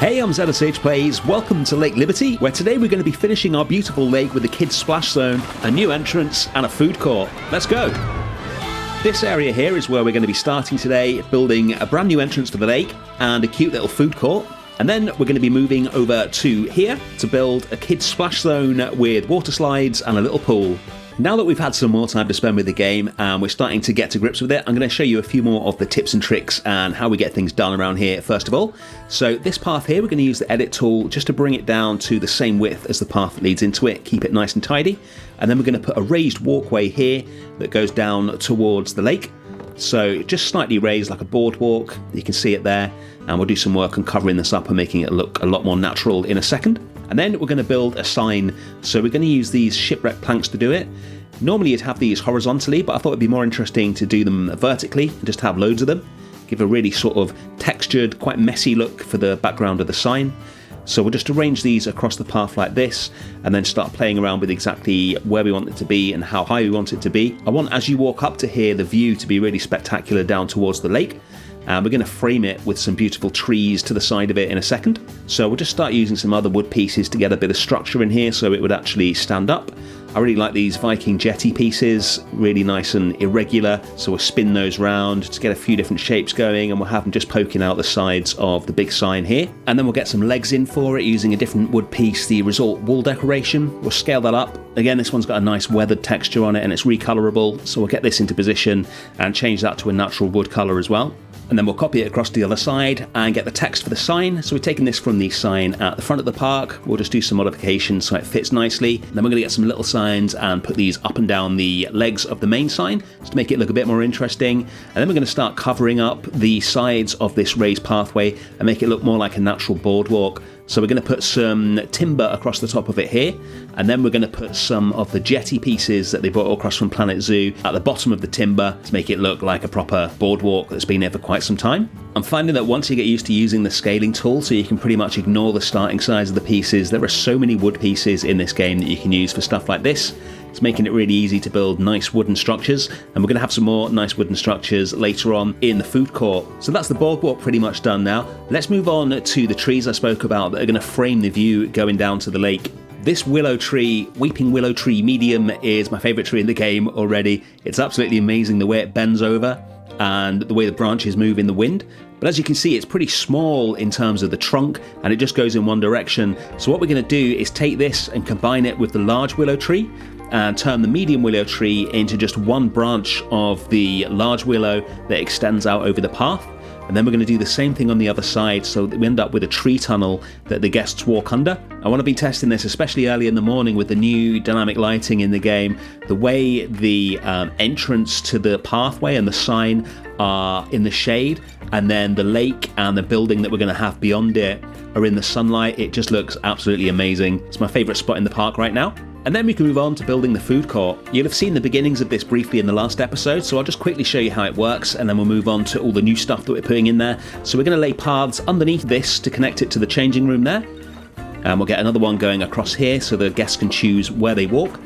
Hey, I'm ZSH Plays. Welcome to Lake Liberty, where today we're going to be finishing our beautiful lake with a kids splash zone, a new entrance, and a food court. Let's go! This area here is where we're going to be starting today, building a brand new entrance for the lake and a cute little food court. And then we're going to be moving over to here to build a kids splash zone with water slides and a little pool. Now that we've had some more time to spend with the game and we're starting to get to grips with it, I'm going to show you a few more of the tips and tricks and how we get things done around here first of all. So this path here, we're going to use the edit tool just to bring it down to the same width as the path that leads into it, keep it nice and tidy. And then we're going to put a raised walkway here that goes down towards the lake. So just slightly raised like a boardwalk, you can see it there, and we'll do some work on covering this up and making it look a lot more natural in a second. And then we're going to build a sign, so we're going to use these shipwreck planks to do it. Normally you'd have these horizontally, but I thought it'd be more interesting to do them vertically and just have loads of them. Give a really sort of textured, quite messy look for the background of the sign. So we'll just arrange these across the path like this and then start playing around with exactly where we want it to be and how high we want it to be. I want, as you walk up to here, the view to be really spectacular down towards the lake. And we're going to frame it with some beautiful trees to the side of it in a second. So we'll just start using some other wood pieces to get a bit of structure in here so it would actually stand up. I really like these Viking jetty pieces, really nice and irregular, so we'll spin those round to get a few different shapes going, and we'll have them just poking out the sides of the big sign here. And then we'll get some legs in for it using a different wood piece, the result wall decoration. We'll scale that up. Again, this one's got a nice weathered texture on it and it's recolorable, so we'll get this into position and change that to a natural wood colour as well. And then we'll copy it across to the other side and get the text for the sign. So we're taking this from the sign at the front of the park. We'll just do some modifications so it fits nicely. Then we're going to get some little signs and put these up and down the legs of the main sign just to make it look a bit more interesting. And then we're going to start covering up the sides of this raised pathway and make it look more like a natural boardwalk. So we're going to put some timber across the top of it here, and then we're going to put some of the jetty pieces that they brought across from Planet Zoo at the bottom of the timber to make it look like a proper boardwalk that's been there for quite some time. I'm finding that once you get used to using the scaling tool, so you can pretty much ignore the starting size of the pieces, there are so many wood pieces in this game that you can use for stuff like this. It's making it really easy to build nice wooden structures, and we're going to have some more nice wooden structures later on in the food court. So that's the boardwalk pretty much done now. Let's move on to the trees I spoke about that are going to frame the view going down to the lake. This willow tree, weeping willow tree medium, is my favourite tree in the game already. It's absolutely amazing the way it bends over and the way the branches move in the wind. But as you can see, it's pretty small in terms of the trunk and it just goes in one direction. So what we're going to do is take this and combine it with the large willow tree and turn the medium willow tree into just one branch of the large willow that extends out over the path. And then we're going to do the same thing on the other side so that we end up with a tree tunnel that the guests walk under. I want to be testing this especially early in the morning with the new dynamic lighting in the game. The way the entrance to the pathway and the sign are in the shade, and then the lake and the building that we're going to have beyond it are in the sunlight. It just looks absolutely amazing. It's my favourite spot in the park right now. And then we can move on to building the food court. You'll have seen the beginnings of this briefly in the last episode, so I'll just quickly show you how it works and then we'll move on to all the new stuff that we're putting in there. So we're going to lay paths underneath this to connect it to the changing room there. And we'll get another one going across here so the guests can choose where they walk.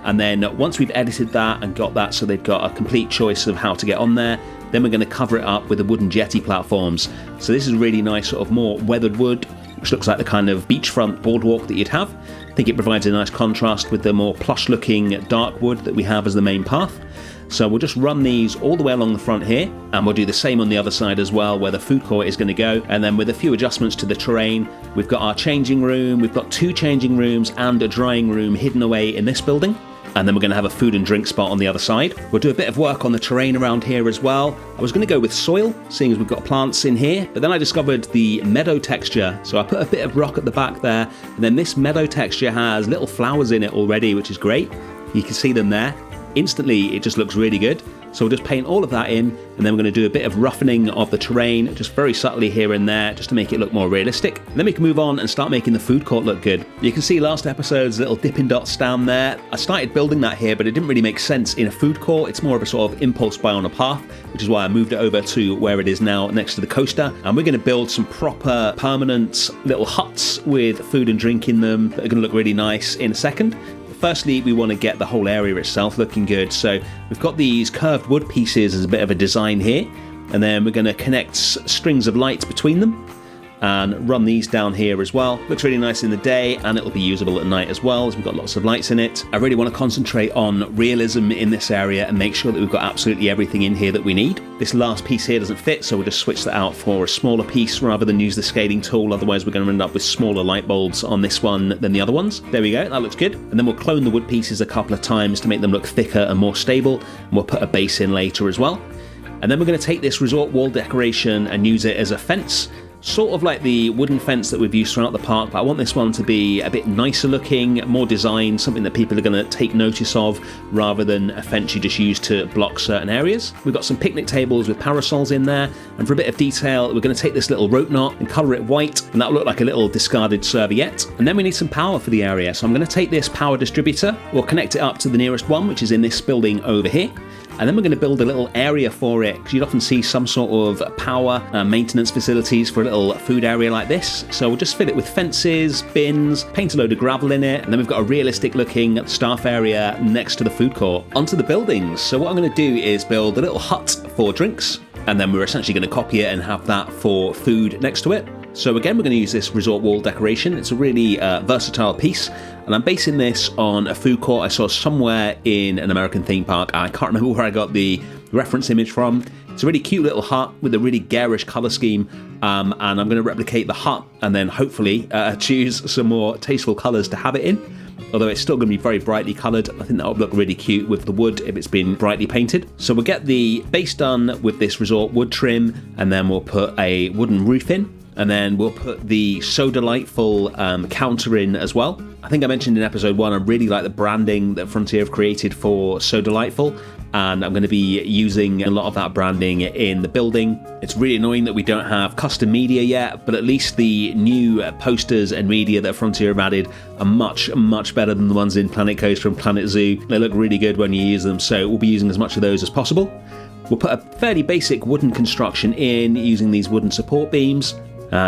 And then once we've edited that and got that so they've got a complete choice of how to get on there, then we're going to cover it up with the wooden jetty platforms. So this is really nice, sort of more weathered wood, which looks like the kind of beachfront boardwalk that you'd have. I think it provides a nice contrast with the more plush-looking dark wood that we have as the main path. So we'll just run these all the way along the front here, and we'll do the same on the other side as well, where the food court is going to go. And then with a few adjustments to the terrain, we've got our changing room, we've got two changing rooms and a drying room hidden away in this building. And then we're going to have a food and drink spot on the other side. We'll do a bit of work on the terrain around here as well. I was going to go with soil, seeing as we've got plants in here, but then I discovered the meadow texture. So I put a bit of rock at the back there, and then this meadow texture has little flowers in it already, which is great. You can see them there. Instantly, it just looks really good. So we'll just paint all of that in, and then we're going to do a bit of roughening of the terrain, just very subtly here and there, just to make it look more realistic. And then we can move on and start making the food court look good. You can see last episode's little Dippin' Dots down there. I started building that here, but it didn't really make sense in a food court. It's more of a sort of impulse buy on a path, which is why I moved it over to where it is now next to the coaster. And we're going to build some proper permanent little huts with food and drink in them that are going to look really nice in a second. Firstly, we want to get the whole area itself looking good. So we've got these curved wood pieces as a bit of a design here, and then we're going to connect strings of lights between them. and run these down here as well. Looks really nice in the day, and it'll be usable at night as well, as we've got lots of lights in it. I really want to concentrate on realism in this area and make sure that we've got absolutely everything in here that we need. This last piece here doesn't fit, so we'll just switch that out for a smaller piece rather than use the scaling tool. Otherwise we're going to end up with smaller light bulbs on this one than the other ones. There we go, that looks good. And then we'll clone the wood pieces a couple of times to make them look thicker and more stable, and we'll put a base in later as well. And then we're going to take this resort wall decoration and use it as a fence, sort of like the wooden fence that we've used throughout the park, but I want this one to be a bit nicer looking, more designed, something that people are going to take notice of rather than a fence you just use to block certain areas. We've got some picnic tables with parasols in there, and for a bit of detail we're going to take this little rope knot and colour it white, and that'll look like a little discarded serviette. And then we need some power for the area, so I'm going to take this power distributor, we'll connect it up to the nearest one, which is in this building over here. And then we're going to build a little area for it, because you'd often see some sort of power maintenance facilities for a little food area like this. So we'll just fill it with fences, bins, paint a load of gravel in it, and then we've got a realistic looking staff area next to the food court. Onto the buildings. So what I'm going to do is build a little hut for drinks, and then we're essentially going to copy it and have that for food next to it. So again, we're going to use this resort wall decoration. It's a really versatile piece, and I'm basing this on a food court I saw somewhere in an American theme park. I can't remember where I got the reference image from. It's a really cute little hut with a really garish colour scheme, and I'm going to replicate the hut and then hopefully choose some more tasteful colours to have it in. Although it's still going to be very brightly coloured, I think that will look really cute with the wood if it's been brightly painted. So we'll get the base done with this resort wood trim, and then we'll put a wooden roof in. And then we'll put the So Delightful counter in as well. I think I mentioned in episode 1, I really like the branding that Frontier have created for So Delightful, and I'm going to be using a lot of that branding in the building. It's really annoying that we don't have custom media yet, but at least the new posters and media that Frontier have added are much, much better than the ones in Planet Coaster and Planet Zoo. They look really good when you use them, so we'll be using as much of those as possible. We'll put a fairly basic wooden construction in using these wooden support beams.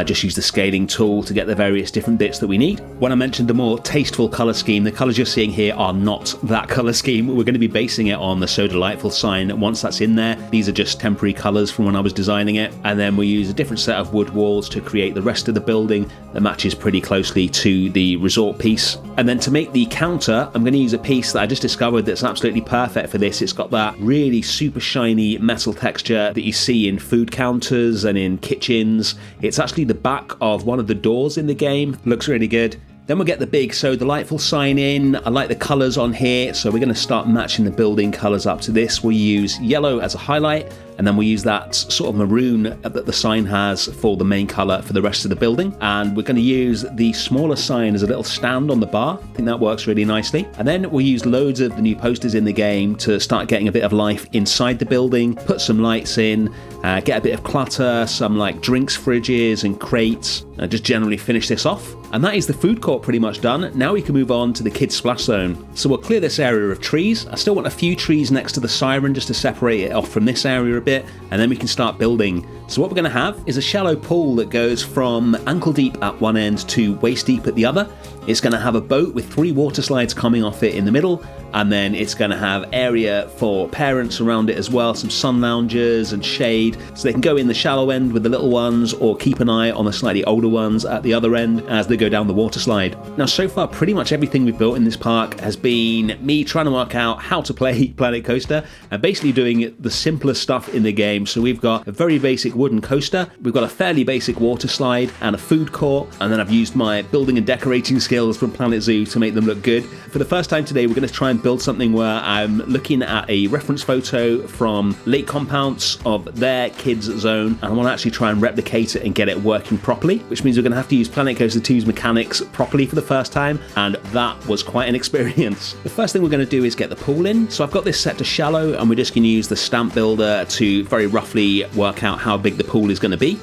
Just use the scaling tool to get the various different bits that we need. When I mentioned the more tasteful colour scheme, the colours you're seeing here are not that colour scheme. We're going to be basing it on the So Delightful sign once that's in there. These are just temporary colours from when I was designing it. And then we'll use a different set of wood walls to create the rest of the building that matches pretty closely to the resort piece. And then to make the counter, I'm going to use a piece that I just discovered that's absolutely perfect for this. It's got that really super shiny metal texture that you see in food counters and in kitchens. It's actually the back of one of the doors in the game. Looks really good. Then we'll get the big So Delightful sign in. I like the colours on here, so we're going to start matching the building colours up to this. We'll use yellow as a highlight, and then we'll use that sort of maroon that the sign has for the main colour for the rest of the building. And we're going to use the smaller sign as a little stand on the bar. I think that works really nicely. And then we'll use loads of the new posters in the game to start getting a bit of life inside the building, put some lights in, get a bit of clutter, some like drinks fridges and crates, and just generally finish this off. And that is the food court pretty much done. Now we can move on to the kids splash zone. So we'll clear this area of trees. I still want a few trees next to the siren just to separate it off from this area a bit, and then we can start building. So what we're going to have is a shallow pool that goes from ankle deep at one end to waist deep at the other. It's going to have a boat with 3 water slides coming off it in the middle, and then it's going to have area for parents around it as well, some sun loungers and shade, so they can go in the shallow end with the little ones or keep an eye on the slightly older ones at the other end as they go down the water slide. Now so far pretty much everything we've built in this park has been me trying to work out how to play Planet Coaster and basically doing the simplest stuff in the game. So we've got a very basic wooden coaster, we've got a fairly basic water slide and a food court, and then I've used my building and decorating skills from Planet Zoo to make them look good. For the first time today we're going to try and build something where I'm looking at a reference photo from Lake Compounce of their kids zone, and I want to actually try and replicate it and get it working properly, which means we're going to have to use Planet Coaster 2's mechanics properly for the first time, and that was quite an experience. The first thing we're going to do is get the pool in. So I've got this set to shallow, and we're just going to use the stamp builder to very roughly work out how big the pool is going to be.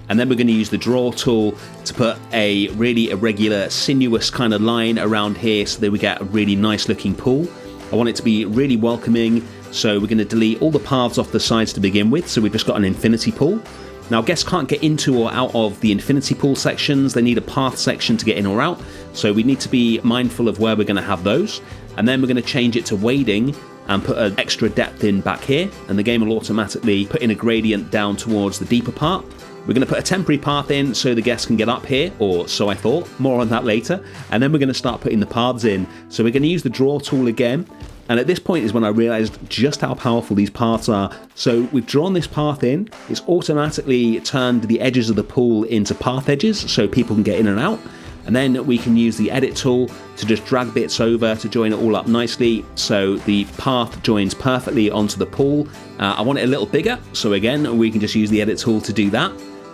And then we're going to use the draw tool to put a really irregular, sinuous kind of line around here so that we get a really nice looking pool. I want it to be really welcoming, so we're going to delete all the paths off the sides to begin with, so we've just got an infinity pool. Now guests can't get into or out of the infinity pool sections, they need a path section to get in or out, so we need to be mindful of where we're going to have those. And then we're going to change it to wading and put an extra depth in back here, and the game will automatically put in a gradient down towards the deeper part. We're going to put a temporary path in so the guests can get up here, or so I thought. More on that later. And then we're going to start putting the paths in. So we're going to use the draw tool again. And at this point is when I realized just how powerful these paths are. So we've drawn this path in. It's automatically turned the edges of the pool into path edges so people can get in and out. And then we can use the edit tool to just drag bits over to join it all up nicely so the path joins perfectly onto the pool. I want it a little bigger, so again we can just use the edit tool to do that.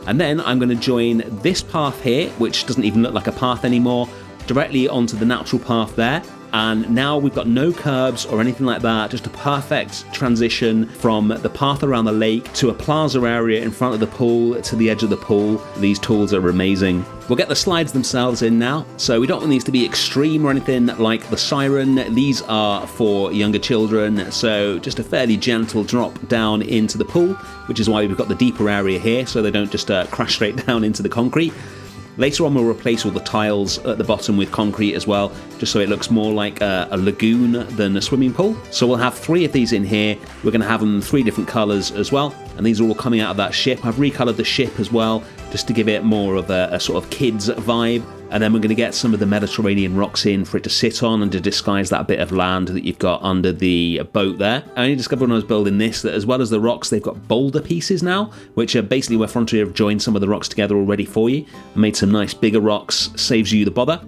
And then I'm going to join this path here, which doesn't even look like a path anymore, directly onto the natural path there. And now we've got no curbs or anything like that, just a perfect transition from the path around the lake to a plaza area in front of the pool to the edge of the pool. These tools are amazing. We'll get the slides themselves in now. So we don't want these to be extreme or anything like the siren. These are for younger children, so just a fairly gentle drop down into the pool, which is why we've got the deeper area here so they don't just crash straight down into the concrete. Later on, we'll replace all the tiles at the bottom with concrete as well, just so it looks more like a lagoon than a swimming pool. So we'll have 3 of these in here. We're going to have them 3 different colours as well, and these are all coming out of that ship. I've recoloured the ship as well, just to give it more of a sort of kids vibe. And then we're going to get some of the Mediterranean rocks in for it to sit on and to disguise that bit of land that you've got under the boat there. I only discovered when I was building this that as well as the rocks, they've got boulder pieces now, which are basically where Frontier have joined some of the rocks together already for you and made some nice bigger rocks, saves you the bother.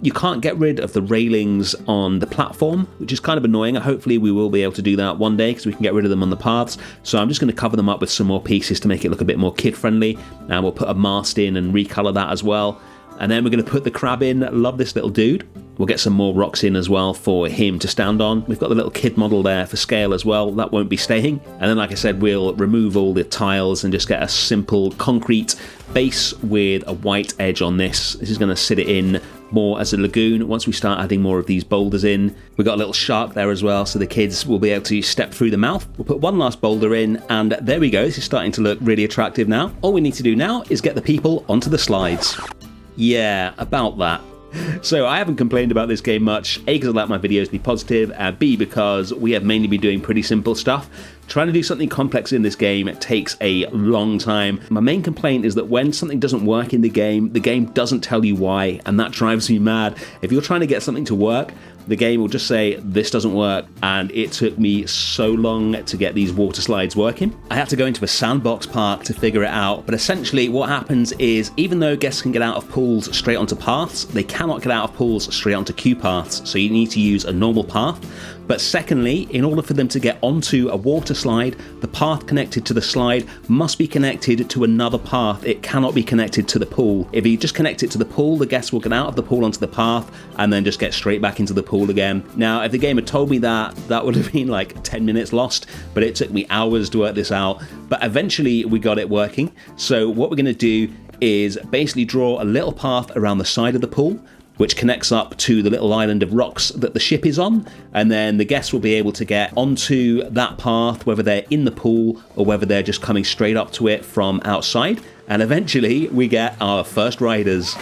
You can't get rid of the railings on the platform, which is kind of annoying. Hopefully we will be able to do that one day because we can get rid of them on the paths. So I'm just going to cover them up with some more pieces to make it look a bit more kid-friendly. And we'll put a mast in and recolor that as well. And then we're going to put the crab in. Love this little dude. We'll get some more rocks in as well for him to stand on. We've got the little kid model there for scale as well. That won't be staying. And then, like I said, we'll remove all the tiles and just get a simple concrete base with a white edge on this. This is going to sit it in more as a lagoon once we start adding more of these boulders in. We've got a little shark there as well, so the kids will be able to step through the mouth. We'll put one last boulder in, and there we go. This is starting to look really attractive now. All we need to do now is get the people onto the slides. Yeah, about that. So I haven't complained about this game much, A, because I like my videos to be positive, and B, because we have mainly been doing pretty simple stuff. Trying to do something complex in this game takes a long time. My main complaint is that when something doesn't work in the game doesn't tell you why, and that drives me mad. If you're trying to get something to work, the game will just say, this doesn't work, and it took me so long to get these water slides working. I had to go into a sandbox park to figure it out, but essentially what happens is, even though guests can get out of pools straight onto paths, they cannot get out of pools straight onto queue paths, so you need to use a normal path. But secondly, in order for them to get onto a water slide, the path connected to the slide must be connected to another path. It cannot be connected to the pool. If you just connect it to the pool, the guests will get out of the pool onto the path and then just get straight back into the pool again. Now, if the game had told me that, that would have been like 10 minutes lost, but it took me hours to work this out. But eventually we got it working. So what we're going to do is basically draw a little path around the side of the pool, which connects up to the little island of rocks that the ship is on, and then the guests will be able to get onto that path, whether they're in the pool or whether they're just coming straight up to it from outside, and eventually we get our first riders.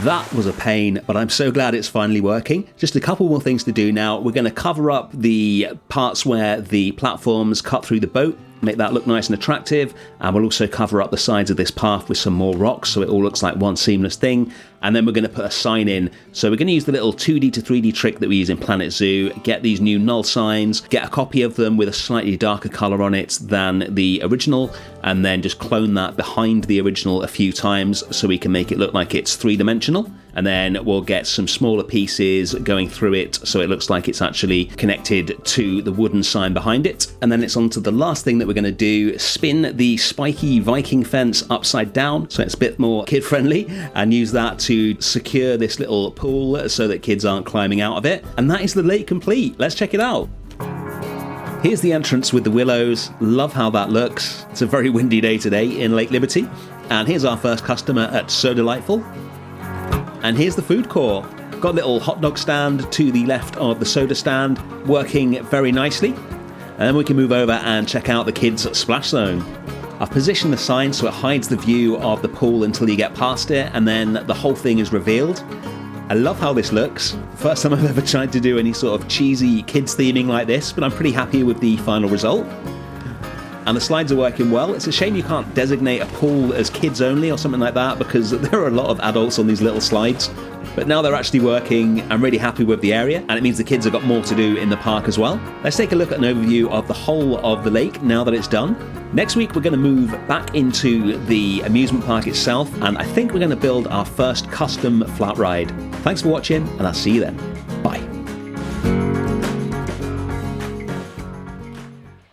That was a pain, but I'm so glad it's finally working. Just a couple more things to do now. We're going to cover up the parts where the platforms cut through the boat, make that look nice and attractive, and we'll also cover up the sides of this path with some more rocks so it all looks like one seamless thing. And then we're going to put a sign in. So we're going to use the little 2D to 3D trick that we use in Planet Zoo, get these new null signs, get a copy of them with a slightly darker color on it than the original, and then just clone that behind the original a few times so we can make it look like it's 3-dimensional. And then we'll get some smaller pieces going through it so it looks like it's actually connected to the wooden sign behind it. And then it's on to the last thing that we're going to do, spin the spiky Viking fence upside down so it's a bit more kid friendly, and use that to secure this little pool so that kids aren't climbing out of it. And that is the lake complete. Let's check it out. Here's the entrance with the willows. Love how that looks. It's a very windy day today in Lake Liberty. And here's our first customer at So Delightful. And here's the food court. Got a little hot dog stand to the left of the soda stand, working very nicely. And then we can move over and check out the kids' splash zone. I've positioned the sign so it hides the view of the pool until you get past it, and then the whole thing is revealed. I love how this looks. First time I've ever tried to do any sort of cheesy kids theming like this, but I'm pretty happy with the final result. and the slides are working well. It's a shame you can't designate a pool as kids only or something like that, because there are a lot of adults on these little slides. But now they're actually working, I'm really happy with the area, and it means the kids have got more to do in the park as well. Let's take a look at an overview of the whole of the lake now that it's done. Next week we're going to move back into the amusement park itself, and I think we're going to build our first custom flat ride. Thanks for watching, and I'll see you then.